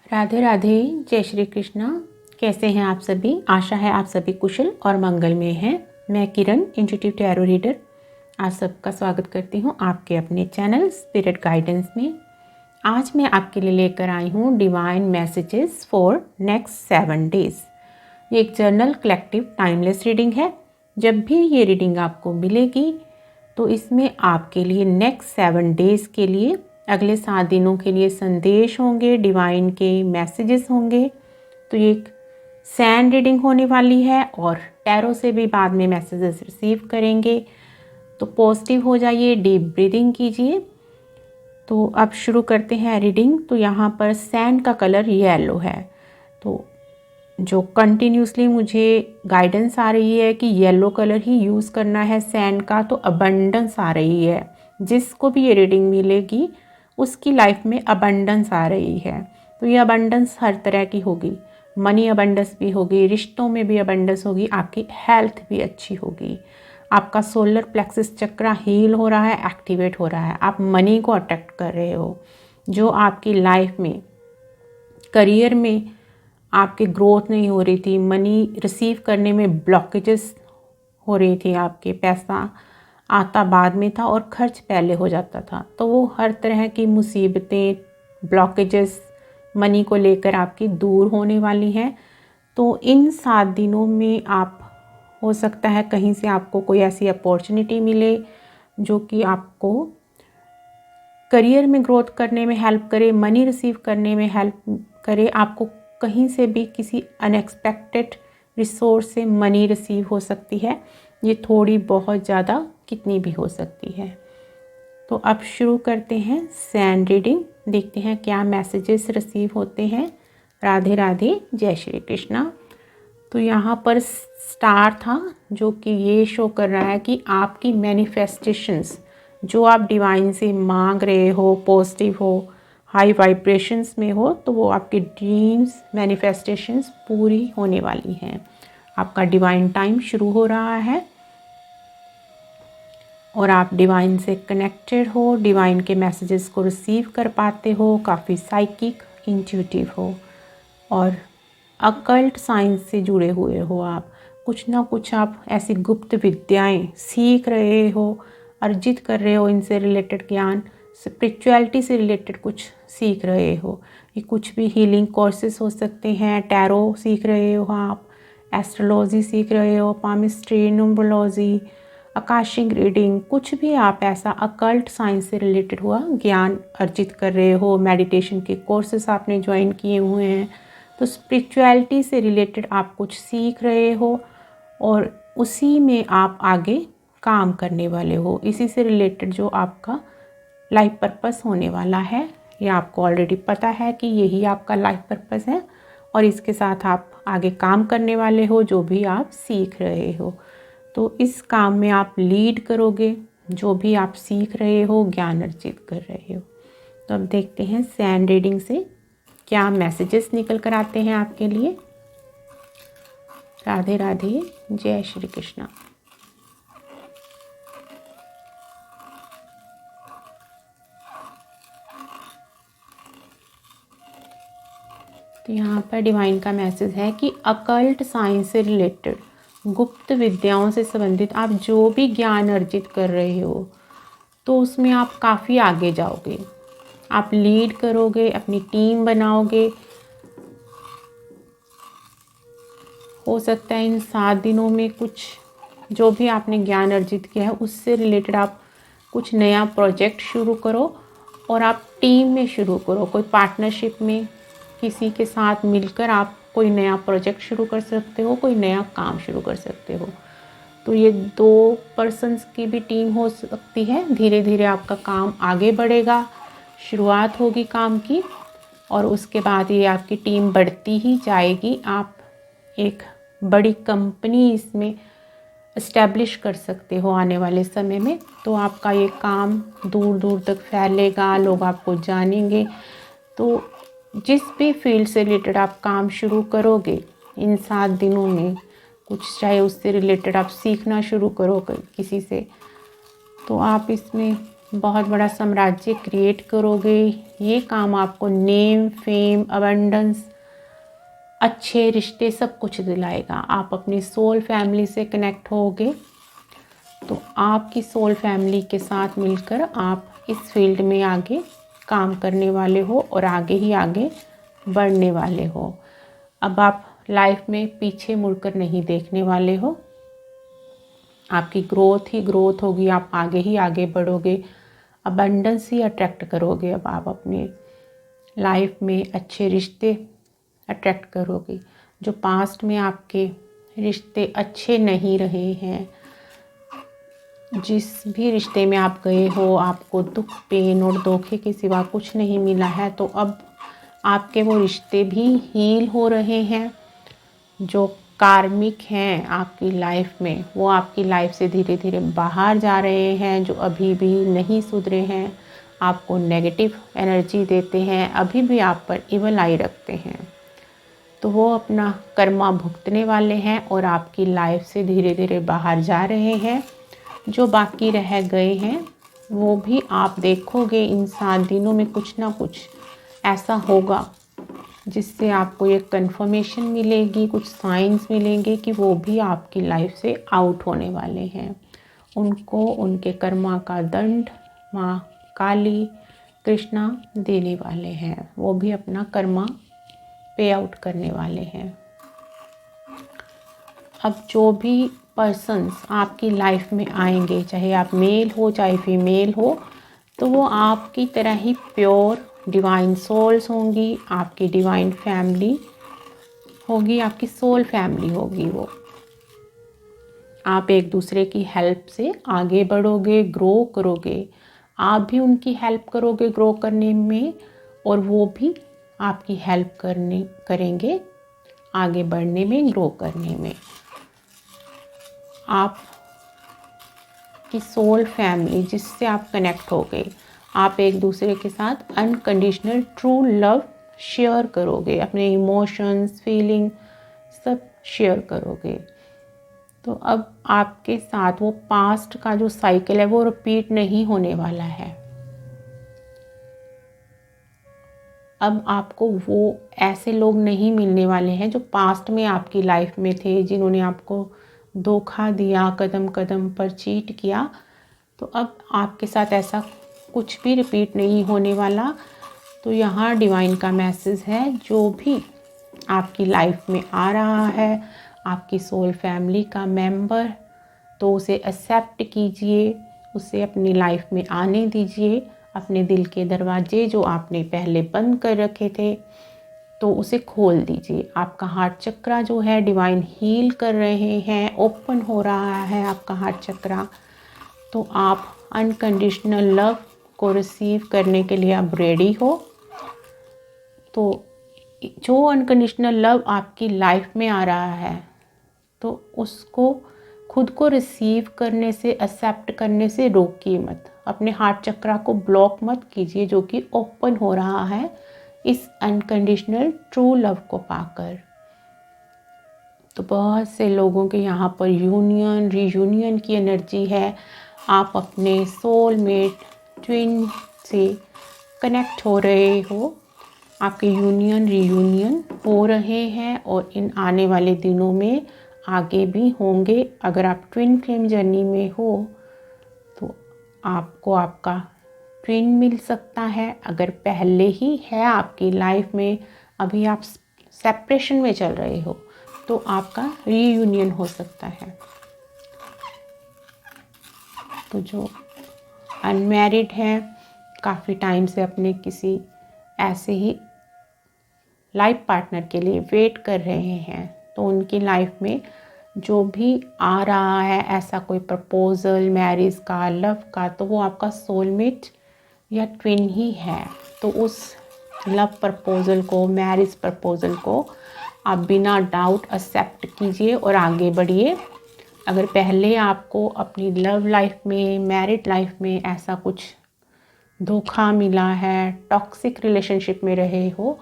राधे राधे, जय श्री कृष्णा। कैसे हैं आप सभी? आशा है आप सभी कुशल और मंगल में हैं। मैं किरण, इंट्यूटिव टैरो रीडर, आप सबका स्वागत करती हूं आपके अपने चैनल स्पिरिट गाइडेंस में। आज मैं आपके लिए लेकर आई हूं divine messages for next 7 days. ये एक जर्नल कलेक्टिव टाइमलेस रीडिंग है। जब भी ये रीडिंग आपको मिलेगी तो इसमें आपके लिए नेक्स्ट 7 डेज के लिए, अगले 7 दिनों के लिए संदेश होंगे, डिवाइन के मैसेजेस होंगे। तो ये एक सैंड रीडिंग होने वाली है और टैरो से भी बाद में मैसेजेस रिसीव करेंगे। तो पॉजिटिव हो जाइए, डीप ब्रीदिंग कीजिए। तो अब शुरू करते हैं रीडिंग। तो यहाँ पर सैंड का कलर येलो है, तो जो कंटिन्यूसली मुझे गाइडेंस आ रही है कि येलो कलर ही यूज़ करना है सैंड का, तो अबंडेंस आ रही है। जिसको भी ये रीडिंग मिलेगी उसकी लाइफ में अबंडेंस आ रही है। तो ये अबंडेंस हर तरह की होगी, मनी अबंडेंस भी होगी, रिश्तों में भी अबंडेंस होगी, आपकी हेल्थ भी अच्छी होगी, आपका सोलर प्लेक्सस चक्रा हील हो रहा है, एक्टिवेट हो रहा है, आप मनी को अट्रैक्ट कर रहे हो। जो आपकी लाइफ में, करियर में आपकी ग्रोथ नहीं हो रही थी, मनी रिसीव करने में ब्लॉकेजेस हो रही थी, आपके पैसा आता बाद में था और खर्च पहले हो जाता था, तो वो हर तरह की मुसीबतें, ब्लॉकेजेस मनी को लेकर आपकी दूर होने वाली हैं। तो इन 7 दिनों में आप, हो सकता है कहीं से आपको कोई ऐसी अपॉर्चुनिटी मिले जो कि आपको करियर में ग्रोथ करने में हेल्प करे, मनी रिसीव करने में हेल्प करे। आपको कहीं से भी किसी अनएक्सपेक्टेड रिसोर्स से मनी रिसीव हो सकती है। ये थोड़ी बहुत ज़्यादा कितनी भी हो सकती है। तो अब शुरू करते हैं सैंड रीडिंग, देखते हैं क्या मैसेजेस रिसीव होते हैं। राधे राधे, जय श्री कृष्णा। तो यहाँ पर स्टार था जो कि ये शो कर रहा है कि आपकी मैनिफेस्टेशंस जो आप डिवाइन से मांग रहे हो, पॉजिटिव हो, हाई वाइब्रेशंस में हो, तो वो आपकी ड्रीम्स मैनिफेस्टेशंस पूरी होने वाली हैं। आपका डिवाइन टाइम शुरू हो रहा है और आप डिवाइन से कनेक्टेड हो, डिवाइन के मैसेजेस को रिसीव कर पाते हो, काफ़ी साइकिक, इंट्यूटिव हो और अकल्ट साइंस से जुड़े हुए हो। आप कुछ ना कुछ आप ऐसी गुप्त विद्याएं सीख रहे हो, अर्जित कर रहे हो, इनसे रिलेटेड ज्ञान, स्पिरिचुअलिटी से रिलेटेड कुछ सीख रहे हो। ये कुछ भी हीलिंग कोर्सेज हो सकते हैं, टैरो सीख रहे हो आप, एस्ट्रोलॉजी सीख रहे हो, पामिस्ट्री, न्यूमरोलॉजी, आकाशिक रीडिंग, कुछ भी आप ऐसा अकल्ट साइंस से रिलेटेड हुआ ज्ञान अर्जित कर रहे हो। मेडिटेशन के कोर्सेज आपने ज्वाइन किए हुए हैं, तो स्पिरिचुअलिटी से रिलेटेड आप कुछ सीख रहे हो और उसी में आप आगे काम करने वाले हो। इसी से रिलेटेड जो आपका लाइफ पर्पस होने वाला है, ये आपको ऑलरेडी पता है कि यही आपका लाइफ पर्पस है और इसके साथ आप आगे काम करने वाले हो, जो भी आप सीख रहे हो। तो इस काम में आप लीड करोगे, जो भी आप सीख रहे हो, ज्ञान अर्जित कर रहे हो। तो अब देखते हैं सैंड रीडिंग से क्या मैसेजेस निकल कर आते हैं आपके लिए। राधे राधे, जय श्री कृष्णा। तो यहाँ पर डिवाइन का मैसेज है कि अकल्ट साइंस से रिलेटेड, गुप्त विद्याओं से संबंधित आप जो भी ज्ञान अर्जित कर रहे हो, तो उसमें आप काफ़ी आगे जाओगे, आप लीड करोगे, अपनी टीम बनाओगे। हो सकता है इन 7 दिनों में कुछ जो भी आपने ज्ञान अर्जित किया है उससे रिलेटेड आप कुछ नया प्रोजेक्ट शुरू करो और आप टीम में शुरू करो, कोई पार्टनरशिप में किसी के साथ मिलकर आप कोई नया प्रोजेक्ट शुरू कर सकते हो, कोई नया काम शुरू कर सकते हो। तो ये 2 पर्सन्स की भी टीम हो सकती है। धीरे धीरे आपका काम आगे बढ़ेगा, शुरुआत होगी काम की और उसके बाद ये आपकी टीम बढ़ती ही जाएगी। आप एक बड़ी कंपनी इसमें इस्टेब्लिश कर सकते हो आने वाले समय में। तो आपका ये काम दूर दूर तक फैलेगा, लोग आपको जानेंगे। तो जिस भी फील्ड से रिलेटेड आप काम शुरू करोगे इन 7 दिनों में, कुछ चाहे उससे रिलेटेड आप सीखना शुरू करो किसी से, तो आप इसमें बहुत बड़ा साम्राज्य क्रिएट करोगे। ये काम आपको नेम, फेम, अबंडेंस, अच्छे रिश्ते सब कुछ दिलाएगा। आप अपनी सोल फैमिली से कनेक्ट होगे तो आपकी सोल फैमिली के साथ मिलकर आप इस फील्ड में आगे काम करने वाले हो और आगे ही आगे बढ़ने वाले हो। अब आप लाइफ में पीछे मुड़कर नहीं देखने वाले हो। आपकी ग्रोथ ही ग्रोथ होगी, आप आगे ही आगे बढ़ोगे, अबंडेंस ही अट्रैक्ट करोगे। अब आप अपने लाइफ में अच्छे रिश्ते अट्रैक्ट करोगे। जो पास्ट में आपके रिश्ते अच्छे नहीं रहे हैं, जिस भी रिश्ते में आप गए हो आपको दुख, पेन और धोखे के सिवा कुछ नहीं मिला है, तो अब आपके वो रिश्ते भी हील हो रहे हैं। जो कार्मिक हैं आपकी लाइफ में, वो आपकी लाइफ से धीरे धीरे बाहर जा रहे हैं। जो अभी भी नहीं सुधरे हैं, आपको नेगेटिव एनर्जी देते हैं, अभी भी आप पर इवल आई रखते हैं, तो वो अपना कर्मा भुगतने वाले हैं और आपकी लाइफ से धीरे धीरे बाहर जा रहे हैं। जो बाकी रह गए हैं वो भी आप देखोगे इन 7 दिनों में कुछ ना कुछ ऐसा होगा जिससे आपको एक कंफर्मेशन मिलेगी, कुछ साइंस मिलेंगे कि वो भी आपकी लाइफ से आउट होने वाले हैं। उनको उनके कर्मा का दंड माँ काली, कृष्णा देने वाले हैं। वो भी अपना कर्मा पे आउट करने वाले हैं। अब जो भी पर्सन्स आपकी लाइफ में आएंगे, चाहे आप मेल हो चाहे फीमेल हो, तो वो आपकी तरह ही प्योर डिवाइन सोल्स होंगी। आपकी डिवाइन फैमिली होगी, आपकी सोल फैमिली होगी। वो आप एक दूसरे की हेल्प से आगे बढ़ोगे, ग्रो करोगे। आप भी उनकी हेल्प करोगे ग्रो करने में और वो भी आपकी हेल्प करेंगे आगे बढ़ने में, ग्रो करने में। आप की सोल फैमिली जिससे आप कनेक्ट हो गए, आप एक दूसरे के साथ अनकंडीशनल ट्रू लव शेयर करोगे, अपने इमोशंस, फीलिंग सब शेयर करोगे। तो अब आपके साथ वो पास्ट का जो साइकिल है वो रिपीट नहीं होने वाला है। अब आपको वो ऐसे लोग नहीं मिलने वाले हैं जो पास्ट में आपकी लाइफ में थे, जिन्होंने आपको धोखा दिया, कदम कदम पर चीट किया। तो अब आपके साथ ऐसा कुछ भी रिपीट नहीं होने वाला। तो यहाँ डिवाइन का मैसेज है, जो भी आपकी लाइफ में आ रहा है, आपकी सोल फैमिली का मेंबर, तो उसे एक्सेप्ट कीजिए, उसे अपनी लाइफ में आने दीजिए। अपने दिल के दरवाजे जो आपने पहले बंद कर रखे थे तो उसे खोल दीजिए। आपका हार्ट चक्रा जो है डिवाइन हील कर रहे हैं, ओपन हो रहा है आपका हार्ट चक्रा। तो आप अनकंडीशनल लव को रिसीव करने के लिए अब रेडी हो। तो जो अनकंडीशनल लव आपकी लाइफ में आ रहा है तो उसको खुद को रिसीव करने से, एक्सेप्ट करने से रोकिए मत। अपने हार्ट चक्रा को ब्लॉक मत कीजिए जो कि ओपन हो रहा है इस अनकंडीशनल ट्रू लव को पाकर। तो बहुत से लोगों के यहाँ पर यूनियन, रीयूनियन की एनर्जी है। आप अपने सोलमेट ट्विन से कनेक्ट हो रहे हो, आपके यूनियन रीयूनियन हो रहे हैं और इन आने वाले दिनों में आगे भी होंगे। अगर आप ट्विन फ्लेम जर्नी में हो तो आपको आपका ट्विन मिल सकता है। अगर पहले ही है आपकी लाइफ में, अभी आप सेपरेशन में चल रहे हो, तो आपका रीयूनियन हो सकता है। तो जो अनमैरिड हैं, काफ़ी टाइम से अपने किसी ऐसे ही लाइफ पार्टनर के लिए वेट कर रहे हैं, तो उनकी लाइफ में जो भी आ रहा है ऐसा कोई प्रपोज़ल मैरिज का, लव का, तो वो आपका सोलमेट या ट्विन ही है। तो उस लव प्रपोज़ल को, मैरिज प्रपोज़ल को आप बिना डाउट एक्सेप्ट कीजिए और आगे बढ़िए। अगर पहले आपको अपनी लव लाइफ में, मैरिड लाइफ में ऐसा कुछ धोखा मिला है, टॉक्सिक रिलेशनशिप में रहे हो,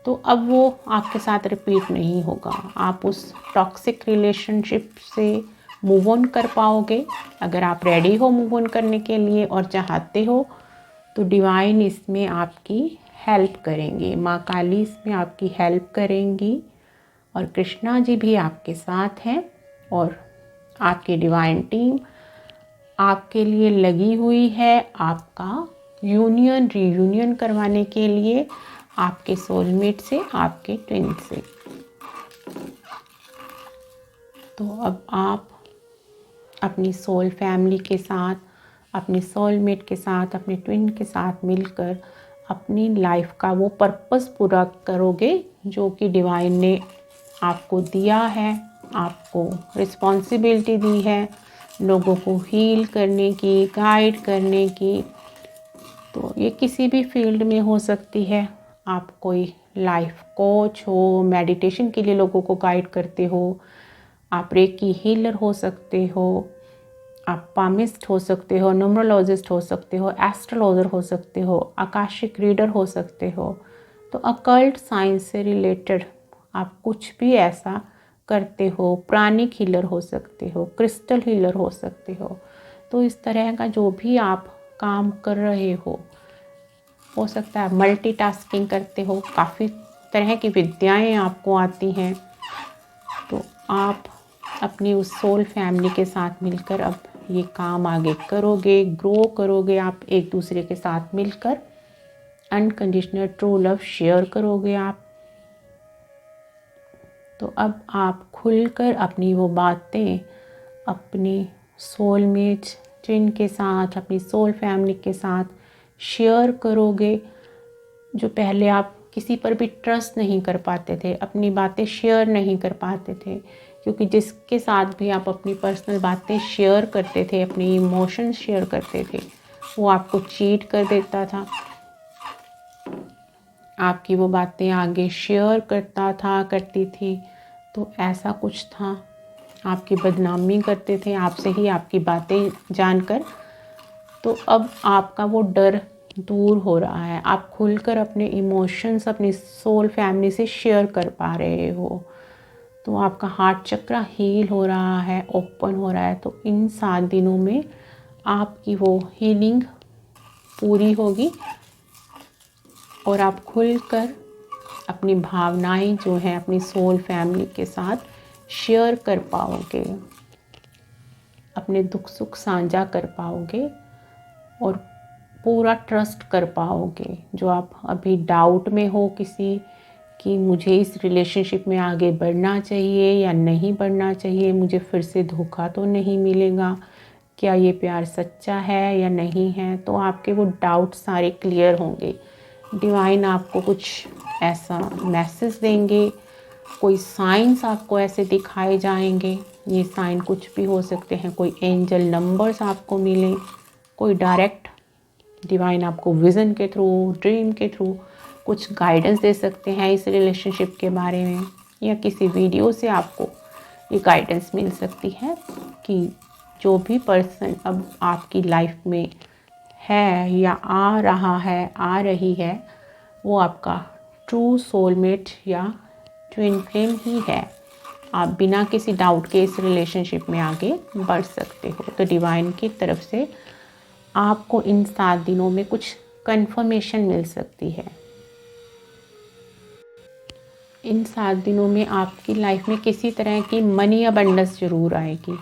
तो अब वो आपके साथ रिपीट नहीं होगा। आप उस टॉक्सिक रिलेशनशिप से मूव ऑन कर पाओगे। अगर आप रेडी हो मूव ऑन करने के लिए और चाहते हो तो डिवाइन इसमें आपकी हेल्प करेंगे, माँ काली इसमें आपकी हेल्प करेंगी और कृष्णा जी भी आपके साथ हैं और आपकी डिवाइन टीम आपके लिए लगी हुई है आपका यूनियन रीयूनियन करवाने के लिए, आपके सोलमेट से, आपके ट्विन से। तो अब आप अपनी सोल फैमिली के साथ, अपनी सोलमेट के साथ, अपने ट्विन के साथ मिलकर अपनी लाइफ का वो पर्पस पूरा करोगे जो कि डिवाइन ने आपको दिया है, आपको रिस्पॉन्सिबिलिटी दी है लोगों को हील करने की, गाइड करने की। तो ये किसी भी फील्ड में हो सकती है। आप कोई लाइफ कोच हो, मेडिटेशन के लिए लोगों को गाइड करते हो, आप रेकी हीलर हो सकते हो, आप पामिस्ट हो सकते हो, न्यूमरोलॉजिस्ट हो सकते हो, एस्ट्रोलॉजर हो सकते हो, आकाशिक रीडर हो सकते हो। तो अकल्ट साइंस से रिलेटेड आप कुछ भी ऐसा करते हो, प्राणिक हीलर हो सकते हो, क्रिस्टल हीलर हो सकते हो। तो इस तरह का जो भी आप काम कर रहे हो सकता है मल्टीटास्किंग करते हो, काफ़ी तरह की विद्याएं आपको आती हैं। तो आप अपनी उस सोल फैमिली के साथ मिलकर अब ये काम आगे करोगे, ग्रो करोगे। आप एक दूसरे के साथ मिलकर अनकंडीशनल ट्रू लव शेयर करोगे आप। तो अब आप खुलकर अपनी वो बातें अपनी सोलमेट ट्विन के साथ, अपनी सोल फैमिली के साथ शेयर करोगे। जो पहले आप किसी पर भी ट्रस्ट नहीं कर पाते थे, अपनी बातें शेयर नहीं कर पाते थे, क्योंकि जिसके साथ भी आप अपनी पर्सनल बातें शेयर करते थे, अपनी इमोशंस शेयर करते थे, वो आपको चीट कर देता था, आपकी वो बातें आगे शेयर करती थी। तो ऐसा कुछ था, आपकी बदनामी करते थे आपसे ही आपकी बातें जानकर। तो अब आपका वो डर दूर हो रहा है, आप खुलकर अपने इमोशंस अपनी सोल फैमिली से शेयर कर पा रहे हो। तो आपका हार्ट चक्र हील हो रहा है, ओपन हो रहा है। तो इन 7 दिनों में आपकी वो हीलिंग पूरी होगी और आप खुलकर अपनी भावनाएं जो हैं अपनी सोल फैमिली के साथ शेयर कर पाओगे, अपने दुख सुख साझा कर पाओगे और पूरा ट्रस्ट कर पाओगे। जो आप अभी डाउट में हो किसी कि मुझे इस रिलेशनशिप में आगे बढ़ना चाहिए या नहीं बढ़ना चाहिए, मुझे फिर से धोखा तो नहीं मिलेगा, क्या ये प्यार सच्चा है या नहीं है, तो आपके वो डाउट सारे क्लियर होंगे। डिवाइन आपको कुछ ऐसा मैसेज देंगे, कोई साइंस आपको ऐसे दिखाए जाएंगे। ये साइन कुछ भी हो सकते हैं, कोई एंजल नंबर्स आपको मिले, कोई डायरेक्ट डिवाइन आपको विज़न के थ्रू, ड्रीम के थ्रू कुछ गाइडेंस दे सकते हैं इस रिलेशनशिप के बारे में, या किसी वीडियो से आपको ये गाइडेंस मिल सकती है कि जो भी पर्सन अब आपकी लाइफ में है या आ रहा है, आ रही है, वो आपका ट्रू सोलमेट या ट्विन फ्लेम ही है। आप बिना किसी डाउट के इस रिलेशनशिप में आगे बढ़ सकते हो। तो डिवाइन की तरफ से आपको इन 7 दिनों में कुछ कंफर्मेशन मिल सकती है। इन 7 दिनों में आपकी लाइफ में किसी तरह की मनी अबंडेंस ज़रूर आएगी।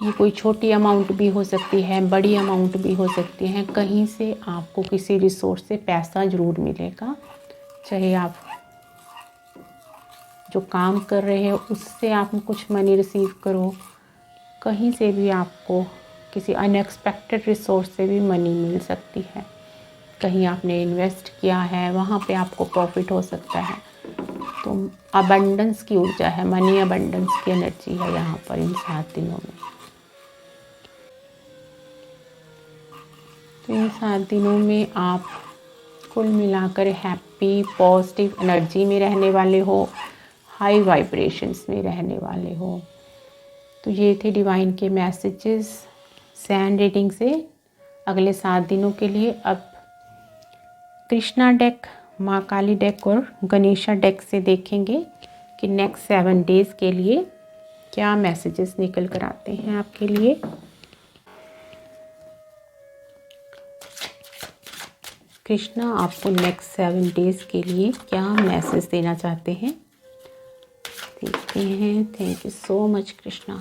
ये कोई छोटी अमाउंट भी हो सकती है, बड़ी अमाउंट भी हो सकती है। कहीं से आपको किसी रिसोर्स से पैसा ज़रूर मिलेगा, चाहे आप जो काम कर रहे हो उससे आप कुछ मनी रिसीव करो, कहीं से भी आपको किसी अनएक्सपेक्टेड रिसोर्स से भी मनी मिल सकती है। कहीं आपने इन्वेस्ट किया है, वहाँ पे आपको प्रॉफिट हो सकता है। तो अबंडेंस की ऊर्जा है, मनी अबंडेंस की एनर्जी है यहाँ पर इन 7 दिनों में। तो इन 7 दिनों में आप कुल मिलाकर हैप्पी पॉजिटिव एनर्जी में रहने वाले हो, हाई वाइब्रेशंस में रहने वाले हो। तो ये थे डिवाइन के मैसेजेस सैंड रीडिंग से अगले 7 दिनों के लिए। अब कृष्णा डेक, माँ काली डेक और गणेशा डेक से देखेंगे कि नेक्स्ट 7 डेज़ के लिए क्या मैसेजेस निकल कर आते हैं आपके लिए। कृष्णा आपको नेक्स्ट 7 डेज के लिए क्या मैसेज देना चाहते हैं, देखते हैं। Thank you so much Krishna,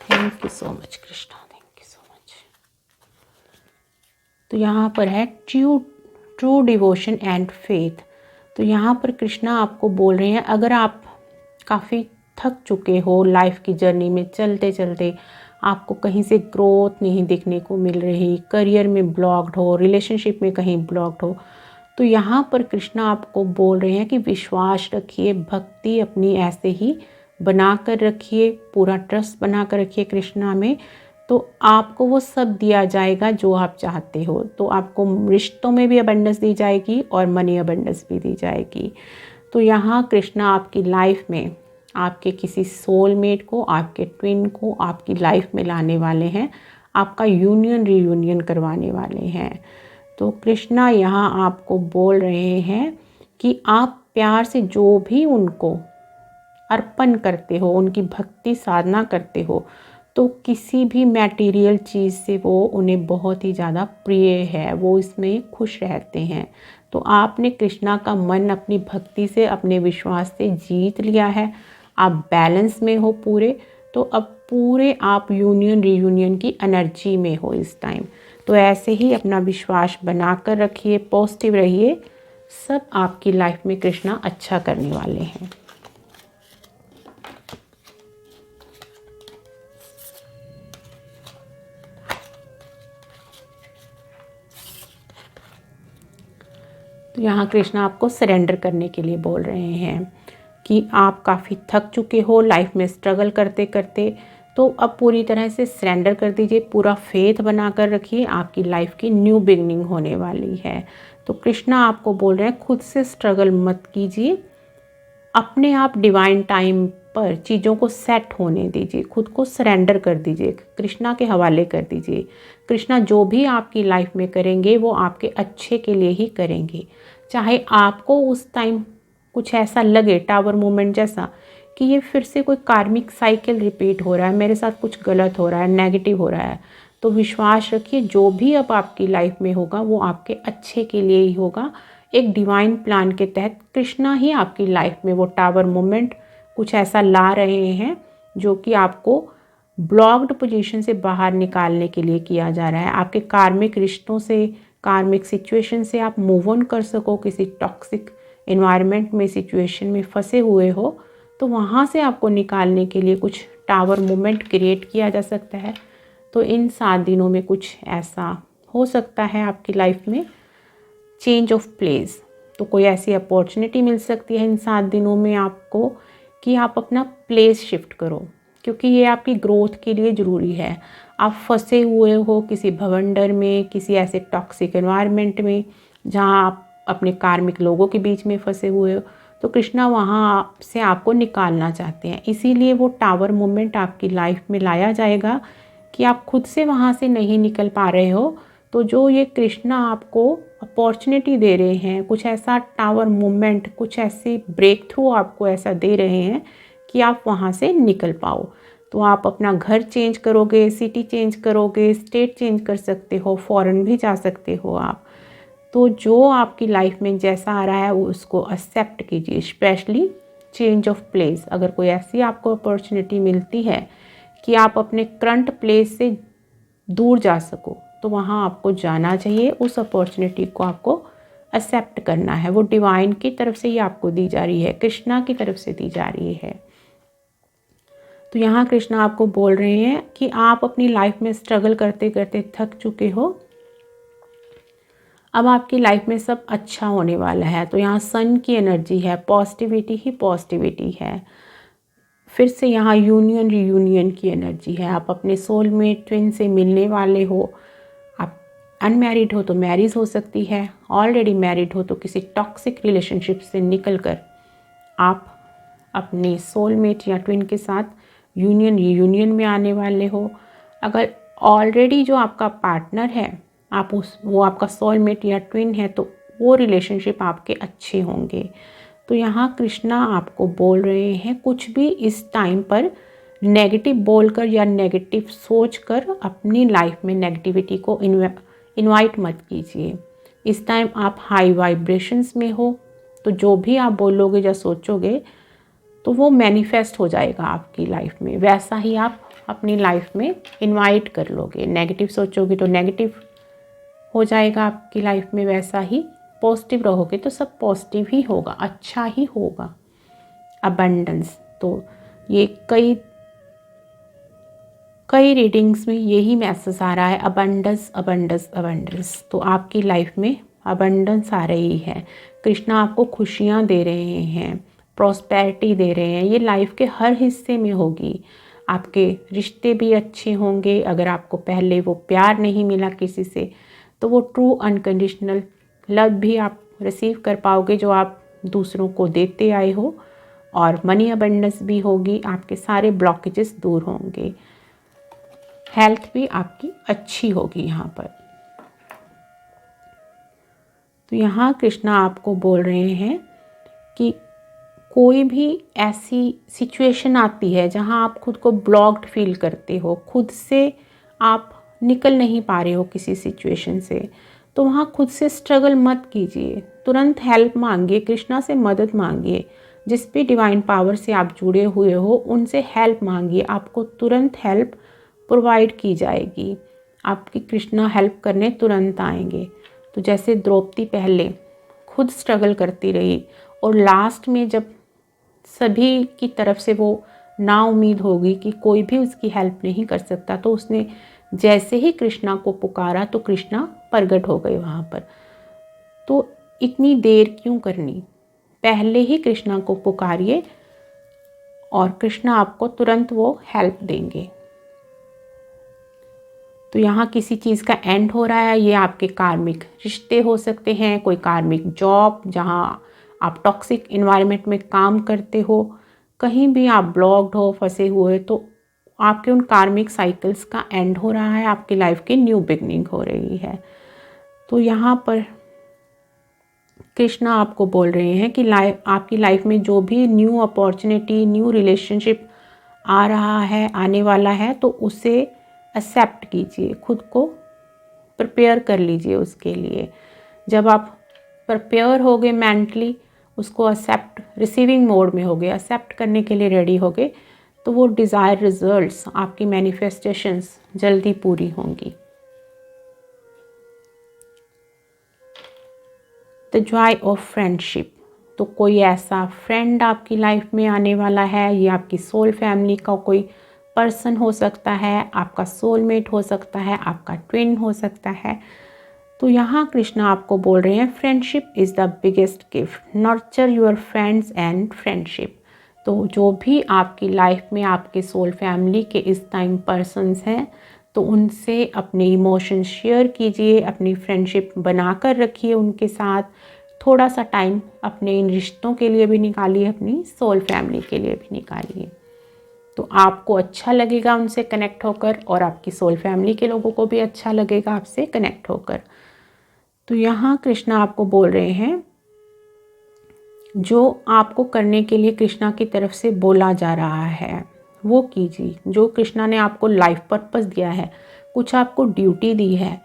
thank you so much Krishna, thank you so much. तो यहाँ पर है ट्रू डिवोशन एंड फेथ। तो यहाँ पर कृष्णा आपको बोल रहे हैं, अगर आप काफ़ी थक चुके हो लाइफ की जर्नी में, चलते चलते आपको कहीं से ग्रोथ नहीं देखने को मिल रही, करियर में ब्लॉक्ड हो, रिलेशनशिप में कहीं ब्लॉक्ड हो, तो यहाँ पर कृष्णा आपको बोल रहे हैं कि विश्वास रखिए, भक्ति अपनी ऐसे ही बना कर रखिए, पूरा ट्रस्ट बना कर रखिए कृष्णा में, तो आपको वो सब दिया जाएगा जो आप चाहते हो। तो आपको रिश्तों में भी अबंडेंस दी जाएगी और मनी अबंडेंस भी दी जाएगी। तो यहाँ कृष्णा आपकी लाइफ में आपके किसी सोलमेट को, आपके ट्विन को आपकी लाइफ में लाने वाले हैं, आपका यूनियन रीयूनियन करवाने वाले हैं। तो कृष्णा यहाँ आपको बोल रहे हैं कि आप प्यार से जो भी उनको अर्पण करते हो, उनकी भक्ति साधना करते हो, तो किसी भी मटेरियल चीज़ से वो उन्हें बहुत ही ज़्यादा प्रिय है, वो इसमें खुश रहते हैं। तो आपने कृष्णा का मन अपनी भक्ति से, अपने विश्वास से जीत लिया है, आप बैलेंस में हो पूरे। तो अब पूरे आप यूनियन रीयूनियन की एनर्जी में हो इस टाइम। तो ऐसे ही अपना विश्वास बना कर रखिए, पॉजिटिव रहिए, सब आपकी लाइफ में कृष्णा अच्छा करने वाले हैं। तो यहाँ कृष्णा आपको सरेंडर करने के लिए बोल रहे हैं कि आप काफ़ी थक चुके हो लाइफ में स्ट्रगल करते करते, तो अब पूरी तरह से सरेंडर कर दीजिए, पूरा फेथ बना कर रखिए, आपकी लाइफ की न्यू बिगनिंग होने वाली है। तो कृष्णा आपको बोल रहे हैं खुद से स्ट्रगल मत कीजिए, अपने आप डिवाइन टाइम पर चीज़ों को सेट होने दीजिए, खुद को सरेंडर कर दीजिए, कृष्णा के हवाले कर दीजिए। कृष्णा जो भी आपकी लाइफ में करेंगे वो आपके अच्छे के लिए ही करेंगे। चाहे आपको उस टाइम कुछ ऐसा लगे, टावर मोमेंट जैसा, कि ये फिर से कोई कार्मिक साइकिल रिपीट हो रहा है, मेरे साथ कुछ गलत हो रहा है, नेगेटिव हो रहा है, तो विश्वास रखिए जो भी अब आपकी लाइफ में होगा वो आपके अच्छे के लिए ही होगा। एक डिवाइन प्लान के तहत कृष्णा ही आपकी लाइफ में वो टावर मोमेंट कुछ ऐसा ला रहे हैं जो कि आपको ब्लॉक्ड पोजीशन से बाहर निकालने के लिए किया जा रहा है। आपके कार्मिक रिश्तों से, कार्मिक सिचुएशन से आप मूव ऑन कर सको, किसी टॉक्सिक एनवायरनमेंट में, सिचुएशन में फंसे हुए हो, तो वहाँ से आपको निकालने के लिए कुछ टावर मूवमेंट क्रिएट किया जा सकता है। तो इन 7 दिनों में कुछ ऐसा हो सकता है आपकी लाइफ में, चेंज ऑफ प्लेस। तो कोई ऐसी अपॉर्चुनिटी मिल सकती है इन 7 दिनों में आपको कि आप अपना प्लेस शिफ्ट करो, क्योंकि ये आपकी ग्रोथ के लिए ज़रूरी है। आप फंसे हुए हो किसी भवंडर में, किसी ऐसे टॉक्सिक एनवायरनमेंट में जहाँ आप अपने कार्मिक लोगों के बीच में फंसे हुए हो, तो कृष्णा वहाँ से आपको निकालना चाहते हैं। इसीलिए वो टावर मोमेंट आपकी लाइफ में लाया जाएगा कि आप खुद से वहाँ से नहीं निकल पा रहे हो, तो जो ये कृष्णा आपको अपॉर्चुनिटी दे रहे हैं, कुछ ऐसा टावर मोमेंट, कुछ ऐसी ब्रेक थ्रू आपको ऐसा दे रहे हैं कि आप वहाँ से निकल पाओ। तो आप अपना घर चेंज करोगे, सिटी चेंज करोगे, स्टेट चेंज कर सकते हो, फॉरेन भी जा सकते हो आप। तो जो आपकी लाइफ में जैसा आ रहा है उसको एक्सेप्ट कीजिए, स्पेशली चेंज ऑफ प्लेस। अगर कोई ऐसी आपको अपॉर्चुनिटी मिलती है कि आप अपने करंट प्लेस से दूर जा सको, तो वहाँ आपको जाना चाहिए, उस अपॉर्चुनिटी को आपको एक्सेप्ट करना है। वो डिवाइन की तरफ से ही आपको दी जा रही है, कृष्णा की तरफ से दी जा रही है। तो यहाँ कृष्णा आपको बोल रहे हैं कि आप अपनी लाइफ में स्ट्रगल करते करते थक चुके हो, अब आपकी लाइफ में सब अच्छा होने वाला है। तो यहाँ सन की एनर्जी है, पॉजिटिविटी ही पॉजिटिविटी है। फिर से यहाँ यूनियन रीयूनियन की एनर्जी है, आप अपने सोलमेट ट्विन से मिलने वाले हो। आप अनमैरिड हो तो मैरिज हो सकती है, ऑलरेडी मैरिड हो तो किसी टॉक्सिक रिलेशनशिप से निकलकर आप अपनी सोलमेट या ट्विन के साथ यूनियन रीयूनियन में आने वाले हो। अगर ऑलरेडी जो आपका पार्टनर है वो आपका सोलमेट या ट्विन है, तो वो रिलेशनशिप आपके अच्छे होंगे। तो यहाँ कृष्णा आपको बोल रहे हैं कुछ भी इस टाइम पर नेगेटिव बोलकर या नेगेटिव सोचकर अपनी लाइफ में नेगेटिविटी को इनवाइट मत कीजिए। इस टाइम आप हाई वाइब्रेशंस में हो, तो जो भी आप बोलोगे या सोचोगे तो वो मैनिफेस्ट हो जाएगा आपकी लाइफ में, वैसा ही आप अपनी लाइफ में इनवाइट कर लोगे। नेगेटिव सोचोगे तो नेगेटिव हो जाएगा आपकी लाइफ में वैसा ही, पॉजिटिव रहोगे तो सब पॉजिटिव ही होगा, अच्छा ही होगा। अबंडेंस, तो ये कई रीडिंग्स में यही मैसेज आ रहा है, अबंडेंस अबंडेंस अबंडेंस। तो आपकी लाइफ में अबंडेंस आ रही है, कृष्णा आपको खुशियाँ दे रहे हैं, प्रॉस्पेरिटी दे रहे हैं। ये लाइफ के हर हिस्से में होगी। आपके रिश्ते भी अच्छे होंगे। अगर आपको पहले वो प्यार नहीं मिला किसी से, तो वो ट्रू अनकंडीशनल लव भी आप रिसीव कर पाओगे जो आप दूसरों को देते आए हो। और मनी अबंडेंस भी होगी, आपके सारे ब्लॉकेजेस दूर होंगे। हेल्थ भी आपकी अच्छी होगी यहाँ पर। तो यहाँ कृष्णा आपको बोल रहे हैं कि कोई भी ऐसी सिचुएशन आती है जहाँ आप खुद को ब्लॉक्ड फील करते हो, खुद से आप निकल नहीं पा रहे हो किसी सिचुएशन से, तो वहाँ खुद से स्ट्रगल मत कीजिए, तुरंत हेल्प मांगिए, कृष्णा से मदद मांगिए। जिस भी डिवाइन पावर से आप जुड़े हुए हो उनसे हेल्प मांगिए, आपको तुरंत हेल्प प्रोवाइड की जाएगी। आपकी कृष्णा हेल्प करने तुरंत आएंगे। तो जैसे द्रौपदी पहले खुद स्ट्रगल करती रही और लास्ट में जब सभी की तरफ से वो ना उम्मीद होगी कि कोई भी उसकी हेल्प नहीं कर सकता, तो उसने जैसे ही कृष्णा को पुकारा तो कृष्णा प्रकट हो गए वहाँ पर। तो इतनी देर क्यों करनी, पहले ही कृष्णा को पुकारिए और कृष्णा आपको तुरंत वो हेल्प देंगे। तो यहाँ किसी चीज़ का एंड हो रहा है, ये आपके कार्मिक रिश्ते हो सकते हैं, कोई कार्मिक जॉब जहाँ आप टॉक्सिक इन्वायरमेंट में काम करते हो, कहीं भी आप ब्लॉक्ड हो, फंसे हुए, तो आपके उन कार्मिक साइकिल्स का एंड हो रहा है, आपकी लाइफ की न्यू बिगनिंग हो रही है। तो यहाँ पर कृष्णा आपको बोल रहे हैं कि आपकी लाइफ में जो भी न्यू अपॉर्चुनिटी, न्यू रिलेशनशिप आ रहा है, आने वाला है, तो उसे एक्सेप्ट कीजिए, खुद को प्रिपेयर कर लीजिए उसके लिए। जब आप प्रिपेयर होगे मेंटली, उसको एक्सेप्ट रिसीविंग मोड में होगे, एक्सेप्ट करने के लिए रेडी होगे, तो वो डिज़ायर रिजल्ट्स, आपकी मैनिफेस्टेशंस जल्दी पूरी होंगी। द जॉय ऑफ फ्रेंडशिप, तो कोई ऐसा फ्रेंड आपकी लाइफ में आने वाला है, ये आपकी सोल फैमिली का कोई पर्सन हो सकता है, आपका सोलमेट हो सकता है, आपका ट्विन हो सकता है। तो यहाँ कृष्णा आपको बोल रहे हैं friendship is the biggest gift, nurture your friends and friendship. तो जो भी आपकी लाइफ में आपके सोल फैमिली के इस टाइम पर्सन्स हैं, तो उनसे अपने इमोशंस शेयर कीजिए, अपनी फ्रेंडशिप बनाकर रखिए उनके साथ। थोड़ा सा टाइम अपने इन रिश्तों के लिए भी निकालिए, अपनी सोल फैमिली के लिए भी निकालिए, तो आपको अच्छा लगेगा उनसे कनेक्ट होकर, और आपकी सोल फैमिली के लोगों को भी अच्छा लगेगा आपसे कनेक्ट होकर। तो यहाँ कृष्णा आपको बोल रहे हैं जो आपको करने के लिए कृष्णा की तरफ से बोला जा रहा है वो कीजिए। जो कृष्णा ने आपको लाइफ पर्पस दिया है, कुछ आपको ड्यूटी दी है,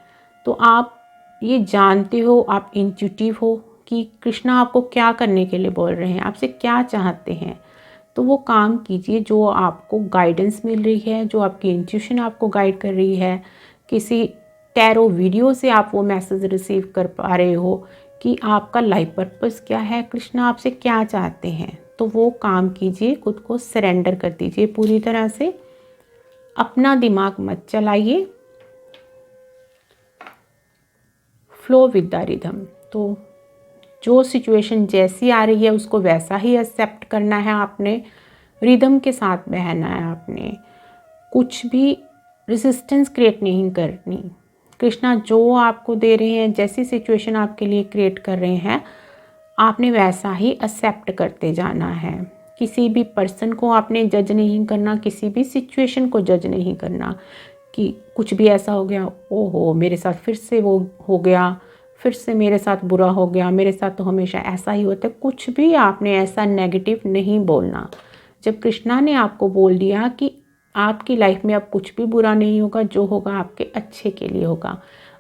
तो आप ये जानते हो, आप इंट्यूटिव हो कि कृष्णा आपको क्या करने के लिए बोल रहे हैं, आपसे क्या चाहते हैं, तो वो काम कीजिए जो आपको गाइडेंस मिल रही है, जो आपकी इंट्यूशन आपको गाइड कर रही है। किसी टैरो वीडियो से आप वो मैसेज रिसीव कर पा रहे हो कि आपका लाइफ पर्पस क्या है, कृष्णा आपसे क्या चाहते हैं, तो वो काम कीजिए, खुद को सरेंडर कर दीजिए पूरी तरह से। अपना दिमाग मत चलाइए, फ्लो विद द रिदम। तो जो सिचुएशन जैसी आ रही है उसको वैसा ही एक्सेप्ट करना है आपने, रिदम के साथ बहना है आपने, कुछ भी रेजिस्टेंस क्रिएट नहीं करनी। कृष्णा जो आपको दे रहे हैं, जैसी सिचुएशन आपके लिए क्रिएट कर रहे हैं, आपने वैसा ही एक्सेप्ट करते जाना है। किसी भी पर्सन को आपने जज नहीं करना, किसी भी सिचुएशन को जज नहीं करना कि कुछ भी ऐसा हो गया, ओहो मेरे साथ फिर से वो हो गया, फिर से मेरे साथ बुरा हो गया, मेरे साथ तो हमेशा ऐसा ही होता है, कुछ भी आपने ऐसा नेगेटिव नहीं बोलना। जब कृष्णा ने आपको बोल दिया कि आपकी लाइफ में अब कुछ भी बुरा नहीं होगा, जो होगा आपके अच्छे के लिए होगा,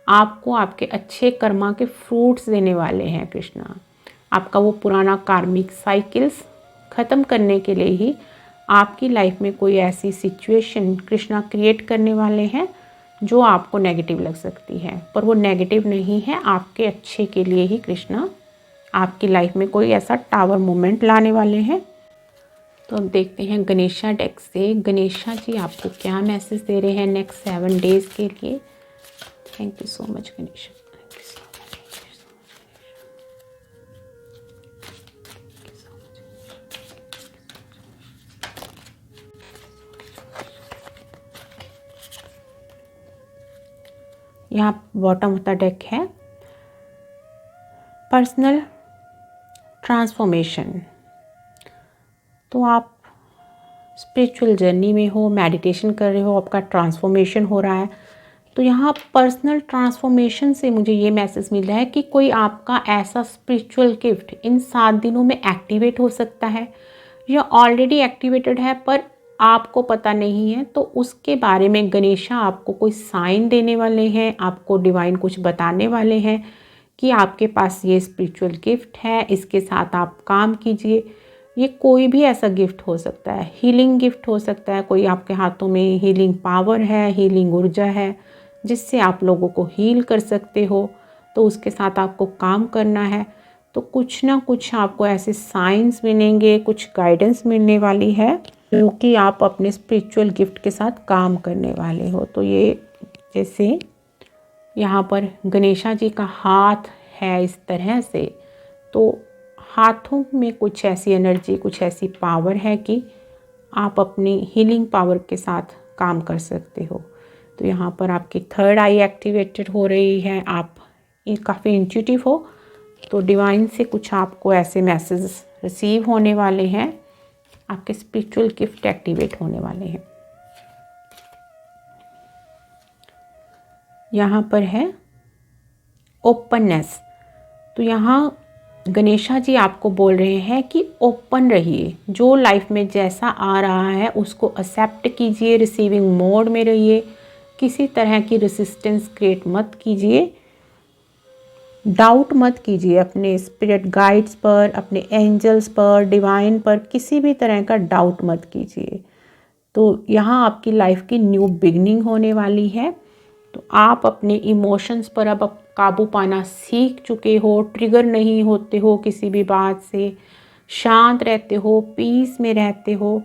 आपको आपके अच्छे कर्मा के फ्रूट्स देने वाले हैं कृष्णा। आपका वो पुराना कार्मिक साइकिल्स ख़त्म करने के लिए ही आपकी लाइफ में कोई ऐसी सिचुएशन कृष्णा क्रिएट करने वाले हैं जो आपको नेगेटिव लग सकती है, पर वो नेगेटिव नहीं है, आपके अच्छे के लिए ही कृष्णा आपकी लाइफ में कोई ऐसा टावर मोमेंट लाने वाले हैं। तो अब देखते हैं गणेशा डेक से गणेशा जी आपको क्या मैसेज दे रहे हैं नेक्स्ट 7 डेज़ के लिए। Thank you so much Ganesha. यहाँ बॉटम ऑफ द डेक है पर्सनल ट्रांसफॉर्मेशन। तो आप स्पिरिचुअल जर्नी में हो, मेडिटेशन कर रहे हो, आपका ट्रांसफॉर्मेशन हो रहा है। तो यहाँ पर्सनल ट्रांसफॉर्मेशन से मुझे ये मैसेज मिल रहा है कि कोई आपका ऐसा स्पिरिचुअल गिफ्ट इन 7 दिनों में एक्टिवेट हो सकता है या ऑलरेडी एक्टिवेटेड है पर आपको पता नहीं है। तो उसके बारे में गणेशा आपको कोई साइन देने वाले हैं, आपको डिवाइन कुछ बताने वाले हैं कि आपके पास ये स्पिरिचुअल गिफ्ट है, इसके साथ आप काम कीजिए। ये कोई भी ऐसा गिफ्ट हो सकता है, हीलिंग गिफ्ट हो सकता है, कोई आपके हाथों में हीलिंग पावर है, हीलिंग ऊर्जा है जिससे आप लोगों को हील कर सकते हो, तो उसके साथ आपको काम करना है। तो कुछ ना कुछ आपको ऐसे साइंस मिलेंगे, कुछ गाइडेंस मिलने वाली है क्योंकि आप अपने स्पिरिचुअल गिफ्ट के साथ काम करने वाले हो। तो ये जैसे यहाँ पर गणेशा जी का हाथ है इस तरह से, तो हाथों में कुछ ऐसी एनर्जी, कुछ ऐसी पावर है कि आप अपनी हीलिंग पावर के साथ काम कर सकते हो। तो यहाँ पर आपकी 3rd आई एक्टिवेटेड हो रही है, आप काफ़ी इंट्यूटिव हो, तो डिवाइन से कुछ आपको ऐसे मैसेज रिसीव होने वाले हैं, आपके स्पिरिचुअल गिफ्ट एक्टिवेट होने वाले हैं। यहाँ पर है ओपननेस। तो यहाँ गणेशा जी आपको बोल रहे हैं कि ओपन रहिए, जो लाइफ में जैसा आ रहा है उसको एक्सेप्ट कीजिए, रिसीविंग मोड में रहिए, किसी तरह की रेसिस्टेंस क्रिएट मत कीजिए, डाउट मत कीजिए अपने स्पिरिट गाइड्स पर, एंजल्स पर, डिवाइन पर, किसी भी तरह का डाउट मत कीजिए। तो यहाँ आपकी लाइफ की न्यू बिगनिंग होने वाली है। तो आप अपने इमोशंस पर अब काबू पाना सीख चुके हो, ट्रिगर नहीं होते हो किसी भी बात से, शांत रहते हो, पीस में रहते हो।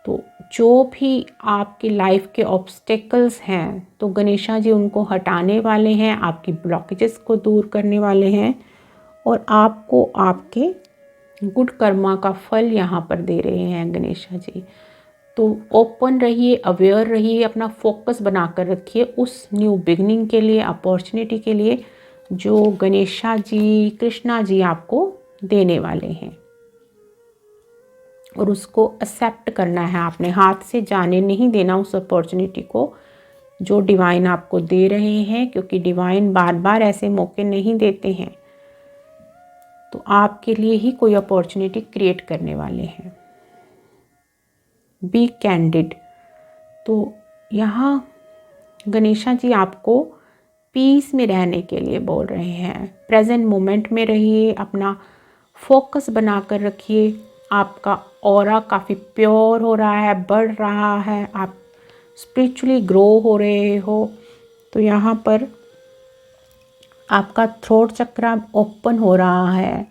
तो जो भी आपकी लाइफ के ऑब्स्टेकल्स हैं तो गणेशा जी उनको हटाने वाले हैं, आपकी ब्लॉकेजेस को दूर करने वाले हैं और आपको आपके गुड कर्मा का फल यहाँ पर दे रहे हैं गणेशा जी। तो ओपन रहिए, अवेयर रहिए, अपना फोकस बनाकर रखिए उस न्यू बिगनिंग के लिए, अपॉर्चुनिटी के लिए जो गणेशा जी, कृष्णा जी आपको देने वाले हैं। और उसको एक्सेप्ट करना है, आपने हाथ से जाने नहीं देना उस अपॉर्चुनिटी को जो डिवाइन आपको दे रहे हैं, क्योंकि डिवाइन बार बार ऐसे मौके नहीं देते हैं। तो आपके लिए ही कोई अपॉर्चुनिटी क्रिएट करने वाले हैं। Be candid. तो यहाँ गणेशा जी आपको पीस में रहने के लिए बोल रहे हैं, प्रेजेंट मोमेंट में रहिए, अपना फोकस बनाकर रखिए। आपका ऑरा काफ़ी प्योर हो रहा है, बढ़ रहा है, आप स्पिरिचुअली ग्रो हो रहे हो। तो यहाँ पर आपका थ्रोट चक्र ओपन हो रहा है,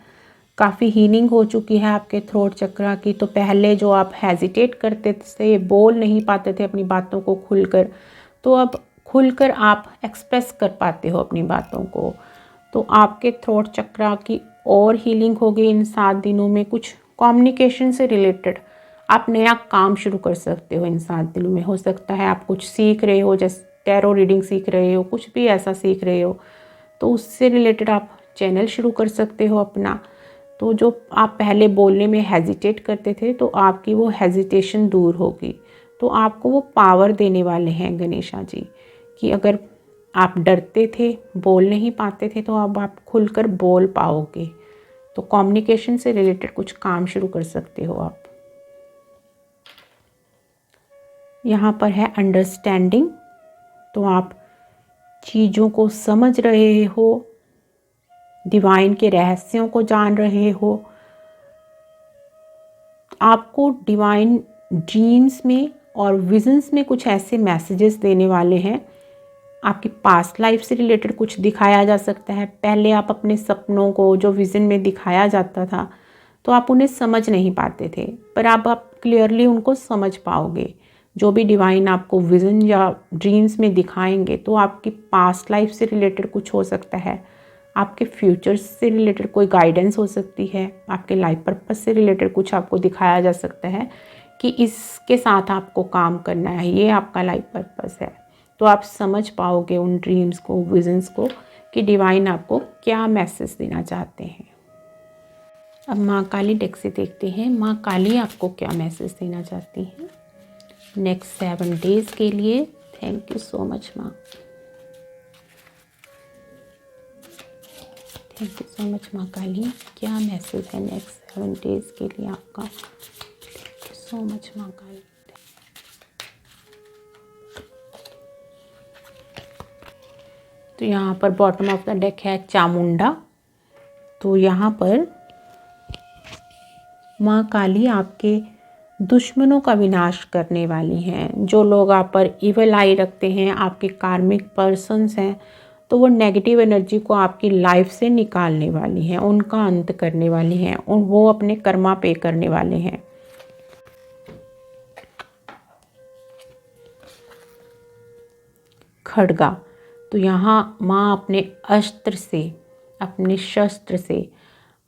काफ़ी हीलिंग हो चुकी है आपके थ्रोट चक्र की। तो पहले जो आप हेजिटेट करते थे, बोल नहीं पाते थे अपनी बातों को खुलकर, तो अब खुलकर आप एक्सप्रेस कर पाते हो अपनी बातों को। तो आपके थ्रोट चक्र की और हीलिंग हो गई इन 7 दिनों में। कुछ कम्युनिकेशन से रिलेटेड आप नया काम शुरू कर सकते हो इन 7 दिनों में। हो सकता है आप कुछ सीख रहे हो, जैसे टैरो रीडिंग सीख रहे हो, कुछ भी ऐसा सीख रहे हो, तो उससे रिलेटेड आप चैनल शुरू कर सकते हो अपना। तो जो आप पहले बोलने में हेजिटेट करते थे, तो आपकी वो हेजिटेशन दूर होगी। तो आपको वो पावर देने वाले हैं गणेशा जी कि अगर आप डरते थे, बोल नहीं पाते थे, तो अब आप खुलकर बोल पाओगे। तो कम्युनिकेशन से रिलेटेड कुछ काम शुरू कर सकते हो आप। यहाँ पर है अंडरस्टैंडिंग, तो आप चीज़ों को समझ रहे हो, डिवाइन के रहस्यों को जान रहे हो। आपको डिवाइन ड्रीम्स में और विजन्स में कुछ ऐसे मैसेजेस देने वाले हैं। आपकी पास्ट लाइफ से रिलेटेड कुछ दिखाया जा सकता है। पहले आप अपने सपनों को जो विज़न में दिखाया जाता था तो आप उन्हें समझ नहीं पाते थे, पर अब आप क्लियरली उनको समझ पाओगे। जो भी डिवाइन आपको विज़न या ड्रीम्स में दिखाएंगे तो आपकी पास्ट लाइफ से रिलेटेड कुछ हो सकता है, आपके फ्यूचर से रिलेटेड कोई गाइडेंस हो सकती है, आपके लाइफ पर्पस से रिलेटेड कुछ आपको दिखाया जा सकता है कि इसके साथ आपको काम करना है, ये आपका लाइफ पर्पस है। तो आप समझ पाओगे उन ड्रीम्स को, विजन्स को, कि डिवाइन आपको क्या मैसेज देना चाहते हैं। अब माँ काली डेक से देखते हैं माँ काली आपको क्या मैसेज देना चाहती हैं नेक्स्ट 7 डेज के लिए। थैंक यू सो मच माँ, थैंक यू सो मच माँ काली। क्या मैसेज है नेक्स्ट 7 डेज के लिए आपका? थैंक यू सो मच माँ काली। तो यहाँ पर बॉटम ऑफ द डेक है चामुंडा। तो यहाँ पर माँ काली आपके दुश्मनों का विनाश करने वाली हैं। जो लोग आप पर इवल आई रखते हैं, आपके कार्मिक पर्सन्स हैं, तो वो नेगेटिव एनर्जी को आपकी लाइफ से निकालने वाली हैं, उनका अंत करने वाली हैं और वो अपने कर्मा पे करने वाले हैं। खड़गा, तो यहाँ माँ अपने अस्त्र से, अपने शस्त्र से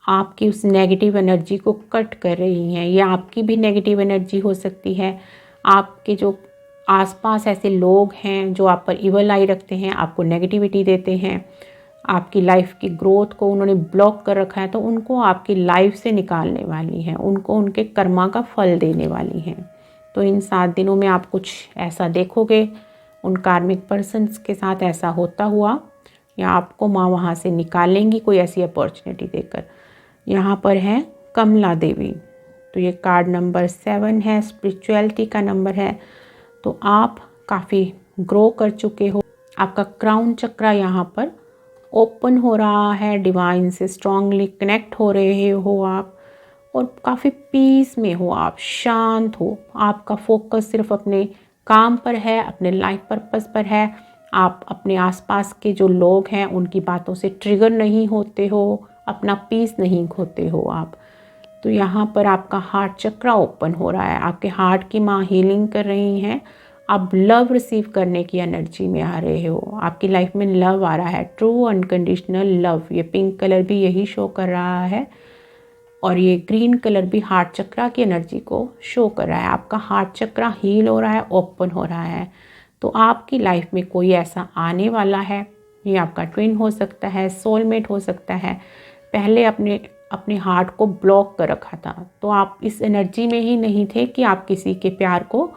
आपकी उस नेगेटिव एनर्जी को कट कर रही हैं। या आपकी भी नेगेटिव एनर्जी हो सकती है। आपके जो आसपास ऐसे लोग हैं जो आप पर इवल आई रखते हैं, आपको नेगेटिविटी देते हैं, आपकी लाइफ की ग्रोथ को उन्होंने ब्लॉक कर रखा है, तो उनको आपकी लाइफ से निकालने वाली हैं, उनको उनके कर्मा का फल देने वाली हैं। तो इन 7 दिनों में आप कुछ ऐसा देखोगे, उन कार्मिक पर्सन्स के साथ ऐसा होता हुआ, या आपको माँ वहाँ से निकालेंगी कोई ऐसी अपॉर्चुनिटी देकर। यहाँ पर है कमला देवी, तो ये कार्ड नंबर 7 है, स्पिरिचुअलिटी का नंबर है। तो आप काफ़ी ग्रो कर चुके हो, आपका क्राउन चक्रा यहाँ पर ओपन हो रहा है, डिवाइन से स्ट्रांगली कनेक्ट हो रहे हो आप, और काफ़ी पीस में हो आप, शांत हो। आपका फोकस सिर्फ अपने काम पर है, अपने लाइफ पर्पस पर है। आप अपने आसपास के जो लोग हैं उनकी बातों से ट्रिगर नहीं होते हो, अपना पीस नहीं खोते हो आप। तो यहाँ पर आपका हार्ट चक्रा ओपन हो रहा है, आपके हार्ट की माँ हीलिंग कर रही हैं। आप लव रिसीव करने की एनर्जी में आ रहे हो, आपकी लाइफ में लव आ रहा है, ट्रू अनकंडीशनल लव। ये पिंक कलर भी यही शो कर रहा है, और ये ग्रीन कलर भी हार्ट चक्रा की एनर्जी को शो कर रहा है। आपका हार्ट चक्रा हील हो रहा है, ओपन हो रहा है। तो आपकी लाइफ में कोई ऐसा आने वाला है, ये आपका ट्विन हो सकता है, सोलमेट हो सकता है। पहले अपने हार्ट को ब्लॉक कर रखा था, तो आप इस एनर्जी में ही नहीं थे कि आप किसी के प्यार को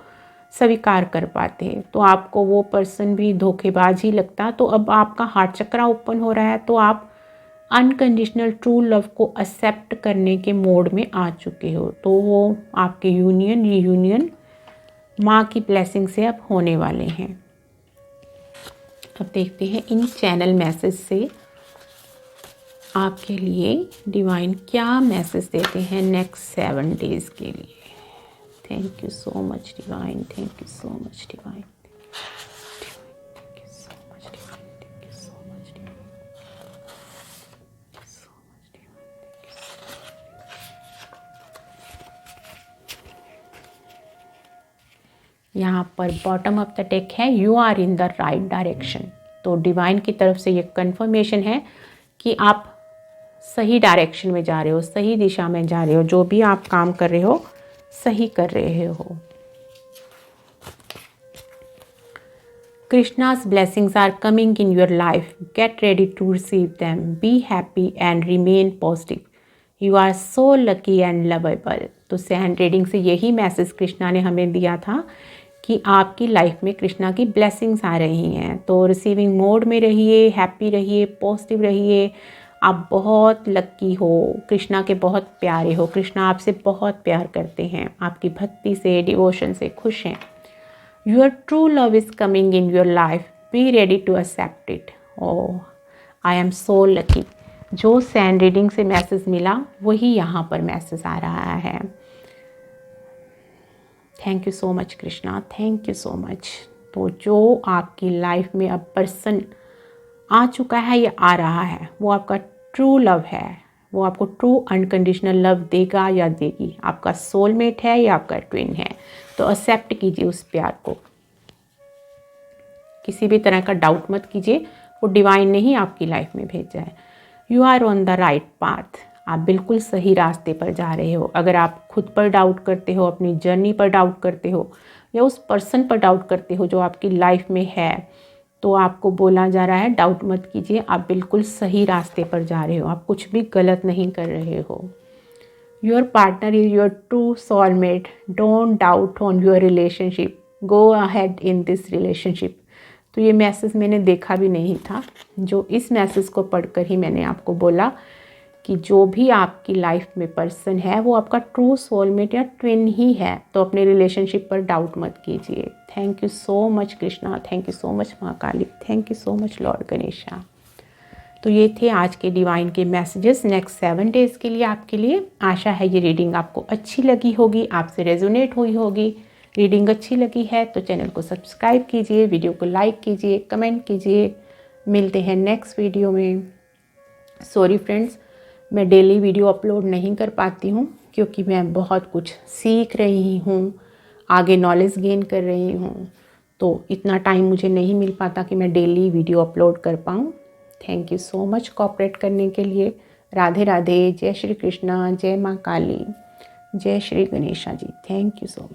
स्वीकार कर पाते, तो आपको वो पर्सन भी धोखेबाज ही लगता। तो अब आपका हार्ट चक्रा ओपन हो रहा है, तो आप अनकंडीशनल ट्रू लव को एक्सेप्ट करने के मोड में आ चुके हो। तो वो आपके रीयूनियन माँ की ब्लेसिंग से अब होने वाले हैं। अब देखते हैं इन चैनल मैसेज से आपके लिए डिवाइन क्या मैसेज देते हैं नेक्स्ट 7 डेज के लिए। Thank you so much divine, thank you so much divine, thank you so much divine, thank you so much divine, so much divine. यहाँ पर बॉटम ऑफ द डेक है you are in the right direction. तो divine की तरफ से ये confirmation है कि आप सही डायरेक्शन में जा रहे हो, सही दिशा में जा रहे हो, जो भी आप काम कर रहे हो सही कर रहे हो। Krishna's blessings are coming in your life. Get ready to receive them. Be happy and remain positive. You are so lucky and lovable. तो सैंड रीडिंग से यही मैसेज कृष्णा ने हमें दिया था कि आपकी लाइफ में कृष्णा की ब्लेसिंग्स आ रही हैं। तो रिसीविंग मोड में रहिए, हैप्पी रहिए, पॉजिटिव रहिए। आप बहुत लकी हो, कृष्णा के बहुत प्यारे हो, कृष्णा आपसे बहुत प्यार करते हैं, आपकी भक्ति से, डिवोशन से खुश हैं। Your true love is coming in your life, be ready to accept it. Oh, I am so lucky. जो सैंड रीडिंग से मैसेज मिला वही यहाँ पर मैसेज आ रहा है। Thank you so much Krishna, thank you so much. तो जो आपकी लाइफ में अब पर्सन आ चुका है या आ रहा है, वो आपका ट्रू लव है, वो आपको ट्रू अनकंडीशनल लव देगा या देगी। आपका सोलमेट है या आपका ट्विन है। तो एक्सेप्ट कीजिए उस प्यार को, किसी भी तरह का डाउट मत कीजिए, वो डिवाइन ने ही आपकी लाइफ में भेजा है। You are on the right path, आप बिल्कुल सही रास्ते पर जा रहे हो। अगर आप खुद पर डाउट करते हो, अपनी जर्नी पर डाउट करते हो, या उस पर्सन पर डाउट करते हो जो आपकी लाइफ में है, तो आपको बोला जा रहा है डाउट मत कीजिए, आप बिल्कुल सही रास्ते पर जा रहे हो, आप कुछ भी गलत नहीं कर रहे हो। Your partner is your true soulmate, don't doubt on your relationship, go ahead in this relationship. तो ये मैसेज मैंने देखा भी नहीं था, जो इस मैसेज को पढ़कर ही मैंने आपको बोला कि जो भी आपकी लाइफ में पर्सन है वो आपका ट्रू सोलमेट या ट्विन ही है। तो अपने रिलेशनशिप पर डाउट मत कीजिए। Thank you so much Krishna, thank you so much माँ Kali, thank you so much lord Ganesha. तो ये थे आज के डिवाइन के मैसेजेस नेक्स्ट 7 डेज़ के लिए आपके लिए। आशा है ये रीडिंग आपको अच्छी लगी होगी, आपसे रेजोनेट हुई होगी। रीडिंग अच्छी लगी है तो चैनल को सब्सक्राइब कीजिए, वीडियो को लाइक कीजिए, कमेंट कीजिए। मिलते हैं नेक्स्ट वीडियो में। सॉरी फ्रेंड्स, मैं डेली वीडियो अपलोड नहीं कर पाती हूँ क्योंकि मैं बहुत कुछ सीख रही हूँ, आगे नॉलेज गेन कर रही हूँ, तो इतना टाइम मुझे नहीं मिल पाता कि मैं डेली वीडियो अपलोड कर पाऊँ। Thank you so much cooperate करने के लिए। राधे राधे, जय श्री कृष्णा, जय माँ काली, जय Shri Ganesha ji. Thank you so much.